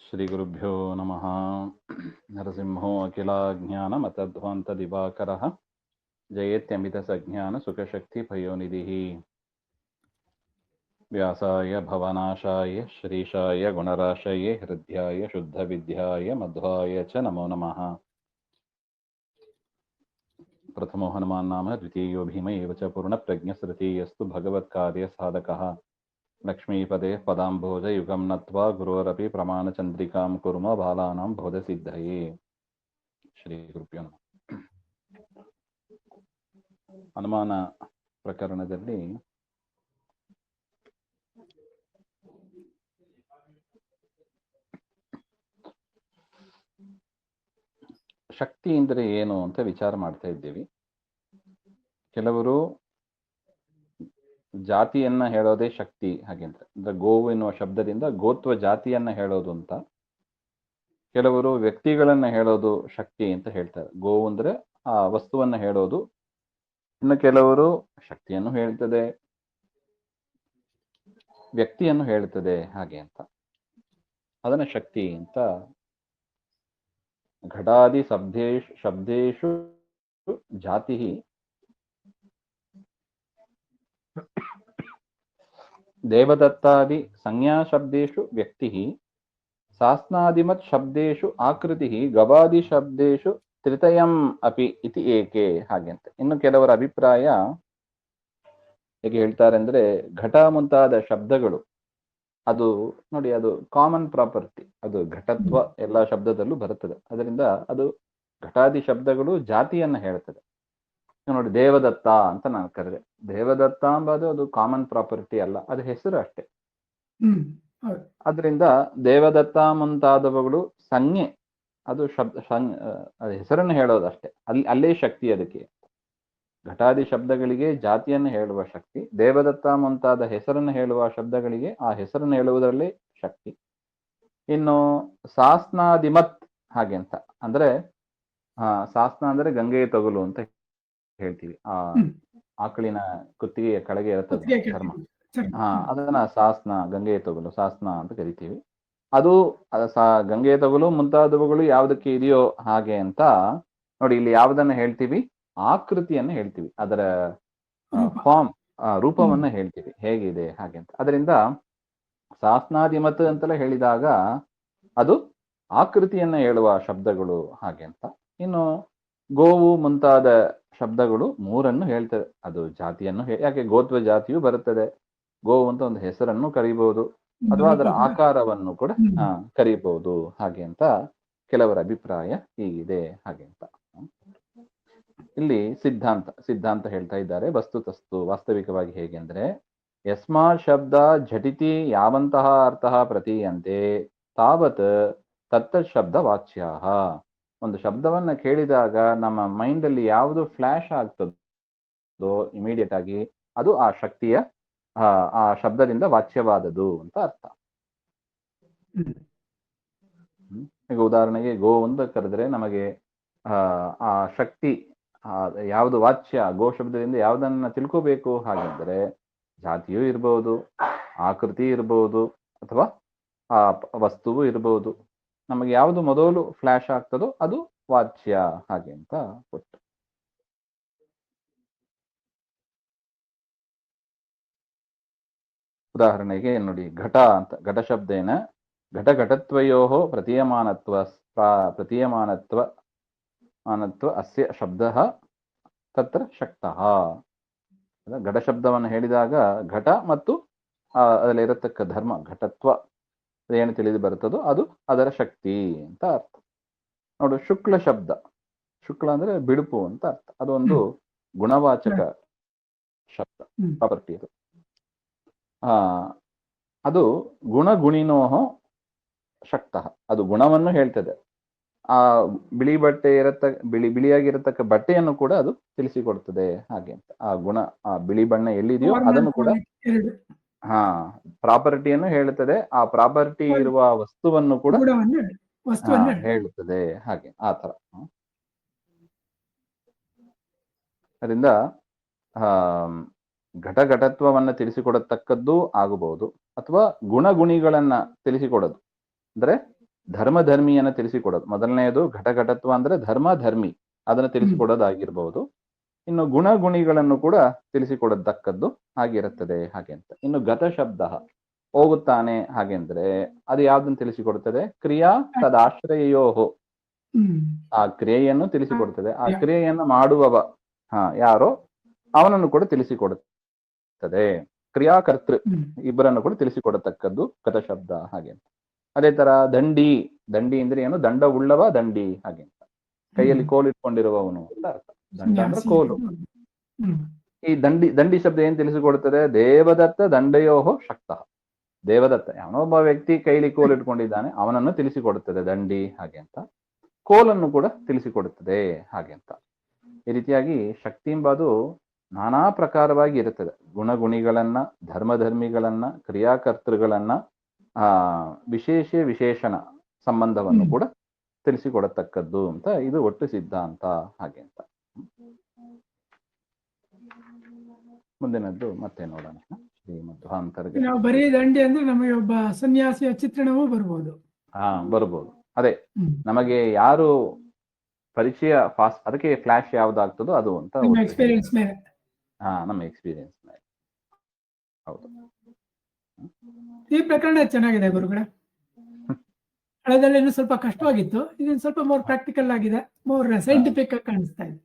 ಶ್ರೀಗುರುಭ್ಯೋ ನಮಃ. ನರಸಿಂಹೋ ಅಖಿಲಾಜ್ಞಾನಮತಧ್ವಾन्तದಿವಾಕರಃ ಜಯೇತ್ಯಮಿತಸಜ್ಞಾನಸುಖಶಕ್ತಿಪಯೋನಿಧಿಃ. ವ್ಯಾಸಾಯ ಭವನಾಶಾಯ ಶ್ರೀಶಾಯ ಗುಣರಾಶಯೇ ಹೃದ್ಯಾಯ ಶುದ್ಧವಿದ್ಯಾಯ ಮಧ್ವಾಯ ಚ ನಮೋ ನಮಃ. ಪ್ರಥಮೋ ಹನುಮಾನ್ ನಾಮ ದ್ವಿತೀಯೋ ಭೀಮ ಏವ ಚ ಪೂರ್ಣಪ್ರಜ್ಞಸ್ತೃತೀಯಸ್ತು ಭಗವತ್ಕಾರ್ಯಸಾಧಕಃ. ಲಕ್ಷ್ಮೀಪದೇ ಪದಾಂಭೋಜ ಯುಗಂ ನತ್ವಾ ಗುರೋರಪಿ ಪ್ರಮಾಣಚಂದ್ರಿಕಾಂ ಕುರ್ಮ ಬಾಲಾನಾಂ ಬೋಧಸಿದ್ಧಯೇ. ಶ್ರೀ ಗುರುಭ್ಯೋ ನಮಃ. ಹನುಮಾನ ಪ್ರಕರಣದಲ್ಲಿ ಶಕ್ತಿ ಅಂದರೆ ಏನು ಅಂತ ವಿಚಾರ ಮಾಡ್ತಾ ಇದ್ದೀವಿ. ಕೆಲವರು ಜಾತಿಯನ್ನ ಹೇಳೋದೇ ಶಕ್ತಿ ಹಾಗೆ ಅಂದ್ರೆ ಗೋವು ಎನ್ನುವ ಶಬ್ದದಿಂದ ಗೋತ್ವ ಜಾತಿಯನ್ನ ಹೇಳೋದು ಅಂತ. ಕೆಲವರು ವ್ಯಕ್ತಿಗಳನ್ನ ಹೇಳೋದು ಶಕ್ತಿ ಅಂತ ಹೇಳ್ತಾರೆ. ಗೋವು ಅಂದ್ರೆ ಆ ವಸ್ತುವನ್ನ ಹೇಳೋದು. ಇನ್ನು ಕೆಲವರು ಶಕ್ತಿಯನ್ನು ಹೇಳ್ತದೆ, ವ್ಯಕ್ತಿಯನ್ನು ಹೇಳ್ತದೆ ಹಾಗೆ ಅಂತ. ಅದನ್ನ ಶಕ್ತಿ ಅಂತ. ಘಟಾದಿ ಶಬ್ದೇಶು ಜಾತಿ ದೇವದತ್ತಾದಿ ಸಂಜ್ಞಾಶಬ್ದೇಶು ವ್ಯಕ್ತಿ ಸಾಸ್ನಾದಿಮತ್ ಶಬ್ದೇಶು ಆಕೃತಿ ಗವಾದಿ ಶಬ್ದೇಶು ತ್ರಿತಯಂ ಅಪಿ ಇತಿ ಏಕೆ ಹಾಗೆ ಅಂತ. ಇನ್ನು ಕೆಲವರ ಅಭಿಪ್ರಾಯ ಹೇಗೆ ಹೇಳ್ತಾರೆ ಅಂದ್ರೆ, ಘಟ ಮುಂತಾದ ಶಬ್ದಗಳು ಅದು ನೋಡಿ, ಅದು ಕಾಮನ್ ಪ್ರಾಪರ್ಟಿ, ಅದು ಘಟತ್ವ ಎಲ್ಲ ಶಬ್ದದಲ್ಲೂ ಬರುತ್ತದೆ. ಅದರಿಂದ ಅದು ಘಟಾದಿ ಶಬ್ದಗಳು ಜಾತಿಯನ್ನ ಹೇಳ್ತದೆ. ನೋಡಿ, ದೇವದತ್ತ ಅಂತ ನಾನು ಕರೆದೆ, ದೇವದತ್ತ ಎಂಬುದು ಅದು ಕಾಮನ್ ಪ್ರಾಪರ್ಟಿ ಅಲ್ಲ, ಅದು ಹೆಸರು ಅಷ್ಟೇ. ಅದರಿಂದ ದೇವದತ್ತ ಮುಂತಾದವುಗಳು ಸಂಜ್ಞೆ, ಅದು ಅದು ಹೆಸರನ್ನು ಹೇಳೋದಷ್ಟೇ. ಅಲ್ಲೇ ಶಕ್ತಿ ಅದಕ್ಕೆ. ಘಟಾದಿ ಶಬ್ದಗಳಿಗೆ ಜಾತಿಯನ್ನು ಹೇಳುವ ಶಕ್ತಿ, ದೇವದತ್ತ ಮುಂತಾದ ಹೆಸರನ್ನು ಹೇಳುವ ಶಬ್ದಗಳಿಗೆ ಆ ಹೆಸರನ್ನು ಹೇಳುವುದರಲ್ಲಿ ಶಕ್ತಿ. ಇನ್ನು ಸಾಸ್ನಾದಿಮತ್ ಹಾಗೆ ಅಂತ ಅಂದ್ರೆ, ಸಾಸ್ನ ಅಂದ್ರೆ ಗಂಗೆಯ ತೊಗಲು ಅಂತ ಹೇಳ್ತೀವಿ. ಆ ಆಕಳಿನ ಕುತ್ತಿಗೆಯ ಕೆಳಗೆ ಇರುತ್ತದೆ ಚರ್ಮ, ಅದನ್ನ ಸಾಸ್ನ, ಗಂಗೆಯ ತೊಗಲು ಸಾಸ್ನ ಅಂತ ಕರಿತೀವಿ. ಅದು ಗಂಗೆಯ ತೊಗಲು ಮುಂತಾದವುಗಳು ಯಾವುದಕ್ಕೆ ಇದೆಯೋ ಹಾಗೆ ಅಂತ. ನೋಡಿ, ಇಲ್ಲಿ ಯಾವುದನ್ನ ಹೇಳ್ತೀವಿ? ಆಕೃತಿಯನ್ನು ಹೇಳ್ತೀವಿ, ಅದರ ಫಾರ್ಮ್, ರೂಪವನ್ನ ಹೇಳ್ತೀವಿ ಹೇಗಿದೆ ಹಾಗೆ ಅಂತ. ಅದರಿಂದ ಸಾಸ್ನಾದಿಮತ್ ಅಂತೆಲ್ಲ ಹೇಳಿದಾಗ ಅದು ಆಕೃತಿಯನ್ನ ಹೇಳುವ ಶಬ್ದಗಳು ಹಾಗೆ ಅಂತ. ಇನ್ನು ಗೋವು ಮುಂತಾದ ಶಬ್ದಗಳು ಮೂರನ್ನು ಹೇಳ್ತದೆ, ಅದು ಜಾತಿಯನ್ನು ಯಾಕೆ ಗೋತ್ವ ಜಾತಿಯು ಬರುತ್ತದೆ. ಗೋವು ಅಂತ ಒಂದು ಹೆಸರನ್ನು ಕರೀಬಹುದು, ಅಥವಾ ಅದರ ಆಕಾರವನ್ನು ಕೂಡ ಕರೀಬಹುದು ಹಾಗೆ ಅಂತ ಕೆಲವರ ಅಭಿಪ್ರಾಯ ಹೀಗಿದೆ ಹಾಗೆ ಅಂತ. ಇಲ್ಲಿ ಸಿದ್ಧಾಂತ ಹೇಳ್ತಾ ಇದ್ದಾರೆ. ವಸ್ತುತಸ್ತು ವಾಸ್ತವಿಕವಾಗಿ ಹೇಗೆ ಅಂದ್ರೆ, ಯಸ್ಮಾ ಶಬ್ದ ಝಟಿತಿ ಯಾವಂತಹ ಅರ್ಥಃ ಪ್ರತೀಯಂತೆ ತಾವತ್ ತತ್ತ ಶಬ್ದ ವಾಚ್ಯ. ಒಂದು ಶಬ್ದವನ್ನ ಕೇಳಿದಾಗ ನಮ್ಮ ಮೈಂಡ್ ಅಲ್ಲಿ ಯಾವುದು ಫ್ಲಾಶ್ ಆಗ್ತದೋ ಇಮಿಡಿಯೇಟ್ ಆಗಿ ಅದು ಆ ಶಕ್ತಿಯ ಆ ಶಬ್ದದಿಂದ ವಾಚ್ಯವಾದದು ಅಂತ ಅರ್ಥ. ಈಗ ಉದಾಹರಣೆಗೆ ಗೋ ಅಂತ ಕರೆದ್ರೆ ನಮಗೆ ಆ ಶಕ್ತಿ ಯಾವುದು ವಾಚ್ಯ, ಗೋ ಶಬ್ದದಿಂದ ಯಾವುದನ್ನ ತಿಳ್ಕೋಬೇಕು ಹಾಗೆಂದ್ರೆ ಜಾತಿಯೂ ಇರ್ಬೋದು, ಆಕೃತಿ ಇರ್ಬೋದು, ಅಥವಾ ಆ ವಸ್ತುವು ಇರ್ಬೋದು. ನಮಗೆ ಯಾವುದು ಮೊದಲು ಫ್ಲಾಶ್ ಆಗ್ತದೋ ಅದು ವಾಚ್ಯ ಹಾಗೆ ಅಂತ ಕೊಟ್ಟು. ಉದಾಹರಣೆಗೆ ನೋಡಿ, ಘಟ ಅಂತ, ಘಟ ಶಬ್ದೇನ ಘಟಘಟತ್ವಯೋ ಪ್ರತೀಯಮಾನತ್ವ ಅಸ್ಯ ಶಬ್ದ ತತ್ರ ಶಕ್ತಃ. ಘಟ ಶಬ್ದವನ್ನು ಹೇಳಿದಾಗ ಘಟ ಮತ್ತು ಅದರಲ್ಲಿ ಇರತಕ್ಕ ಧರ್ಮ, ಘಟತ್ವ ಏನು ತಿಳಿದು ಬರುತ್ತದೋ ಅದು ಅದರ ಶಕ್ತಿ ಅಂತ ಅರ್ಥ. ನೋಡು, ಶುಕ್ಲ ಶಬ್ದ, ಶುಕ್ಲ ಅಂದ್ರೆ ಬಿಳುಪು ಅಂತ ಅರ್ಥ. ಅದೊಂದು ಗುಣವಾಚಕ ಶಬ್ದ, ಪ್ರಾಪರ್ಟಿ ಅದು. ಅದು ಗುಣಗುಣಿನೋಹ ಶಕ್ತಃ, ಅದು ಗುಣವನ್ನು ಹೇಳ್ತದೆ. ಆ ಬಿಳಿ ಬಟ್ಟೆ ಬಿಳಿಯಾಗಿರತಕ್ಕ ಬಟ್ಟೆಯನ್ನು ಕೂಡ ಅದು ತಿಳಿಸಿಕೊಡ್ತದೆ ಹಾಗೆ ಅಂತ. ಆ ಗುಣ, ಆ ಬಿಳಿ ಬಣ್ಣ ಎಲ್ಲಿದೆಯೋ ಅದನ್ನು ಕೂಡ ಪ್ರಾಪರ್ಟಿಯನ್ನು ಹೇಳುತ್ತದೆ. ಆ ಪ್ರಾಪರ್ಟಿ ಇರುವ ವಸ್ತುವನ್ನು ಕೂಡ ಹೇಳುತ್ತದೆ ಹಾಗೆ, ಆ ತರ. ಅದರಿಂದ ಘಟಘಟತ್ವವನ್ನ ತಿಳಿಸಿಕೊಡತಕ್ಕದ್ದು ಆಗಬಹುದು, ಅಥವಾ ಗುಣಗುಣಿಗಳನ್ನ ತಿಳಿಸಿಕೊಡೋದು. ಅಂದ್ರೆ ಧರ್ಮಿಯನ್ನ ತಿಳಿಸಿಕೊಡೋದು. ಮೊದಲನೆಯದು ಘಟಘಟತ್ವ ಅಂದ್ರೆ ಧರ್ಮಿ ಅದನ್ನು ತಿಳಿಸಿಕೊಡೋದಾಗಿರ್ಬಹುದು. ಇನ್ನು ಗುಣಿಗಳನ್ನು ಕೂಡ ತಿಳಿಸಿಕೊಡತಕ್ಕದ್ದು ಆಗಿರುತ್ತದೆ ಹಾಗೆ ಅಂತ. ಇನ್ನು ಗತ ಶಬ್ದ ಹೋಗುತ್ತಾನೆ ಹಾಗೆ ಅಂದ್ರೆ ಅದು ಯಾವ್ದನ್ನು ತಿಳಿಸಿಕೊಡುತ್ತದೆ? ಕ್ರಿಯಾ ತದಾಶ್ರಯೋಹೋ, ಆ ಕ್ರಿಯೆಯನ್ನು ತಿಳಿಸಿಕೊಡುತ್ತದೆ. ಆ ಕ್ರಿಯೆಯನ್ನು ಮಾಡುವವ ಯಾರೋ ಅವನನ್ನು ಕೂಡ ತಿಳಿಸಿಕೊಡುತ್ತದೆ. ಕ್ರಿಯಾಕರ್ತೃ ಇಬ್ಬರನ್ನು ಕೂಡ ತಿಳಿಸಿಕೊಡತಕ್ಕದ್ದು ಗತ ಶಬ್ದ ಹಾಗೆ ಅಂತ. ಅದೇ ತರ ದಂಡಿ ಅಂದ್ರೆ ಏನು? ದಂಡ ಉಳ್ಳವ ದಂಡಿ ಹಾಗೆ ಅಂತ. ಕೈಯಲ್ಲಿ ಕೋಲಿಟ್ಕೊಂಡಿರುವವನು ಅಂತ ಅರ್ಥ. ದಂಡ ಅಂದ್ರೆ ಕೋಲು. ಈ ದಂಡಿ ಶಬ್ದ ಏನ್ ತಿಳಿಸಿಕೊಡುತ್ತದೆ? ದೇವದತ್ತ ದಂಡಯೋಹೋ ಶಕ್ತ. ದೇವದತ್ತ ಯಾವನೊಬ್ಬ ವ್ಯಕ್ತಿ ಕೈಲಿ ಕೋಲಿಟ್ಕೊಂಡಿದ್ದಾನೆ ಅವನನ್ನು ತಿಳಿಸಿಕೊಡುತ್ತದೆ ದಂಡಿ ಹಾಗೆ ಅಂತ. ಕೋಲನ್ನು ಕೂಡ ತಿಳಿಸಿಕೊಡುತ್ತದೆ ಹಾಗೆ ಅಂತ. ಈ ರೀತಿಯಾಗಿ ಶಕ್ತಿ ಎಂಬುದು ನಾನಾ ಪ್ರಕಾರವಾಗಿ ಇರುತ್ತದೆ. ಗುಣಿಗಳನ್ನ, ಧರ್ಮಿಗಳನ್ನ, ಕ್ರಿಯಾಕರ್ತೃಗಳನ್ನ, ವಿಶೇಷಣ ಸಂಬಂಧವನ್ನು ಕೂಡ ತಿಳಿಸಿಕೊಡತಕ್ಕದ್ದು ಅಂತ ಇದು ಒಟ್ಟು ಸಿದ್ಧಾಂತ ಹಾಗೆ ಅಂತ. ಮುಂದಿನದ್ದು ಮತ್ತೆ ನೋಡೋಣ. ಶ್ರೀಮಧ್ವಾಂತರ್ಗೆ ನಾವು ಬರೀ ದಂಡಿ ಅಂದ್ರೆ ನಮಗೆ ಒಬ್ಬ ಸನ್ಯಾಸಿಯ ಚಿತ್ರಣವೂ ಬರ್ಬೋದು. ಬರ್ಬೋದು. ಅದೇ ನಮಗೆ ಯಾರು ಪರಿಚಯ ಫಾಸ್ಟ್ ಅದಕ್ಕೆ ಫ್ಲಾಶ್ ಯಾವ್ದಾಗ್ತದೋ ಅದು ಅಂತ. ಎಕ್ಸ್ಪೀರಿಯನ್ಸ್ ಮೇಲೆ. ನಮ್ಮ ಎಕ್ಸ್ಪೀರಿಯನ್ಸ್ ಮೇಲೆ. ಹೌದು. ಈ ಪ್ರಕರಣ ಚೆನ್ನಾಗಿದೆ ಗುರುಗಳೇ. ಹಳೆದಲ್ಲಿ ಇನ್ನೂ ಸ್ವಲ್ಪ ಕಷ್ಟವಾಗಿತ್ತು, ಇದೊಂದು ಸ್ವಲ್ಪ ಮೋರ್ ಪ್ರಾಕ್ಟಿಕಲ್ ಆಗಿದೆ, ಮೋರ್ ಸೈಂಟಿಫಿಕ್ ಆಗಿ ಕಾಣಿಸ್ತಾ ಇದೆ.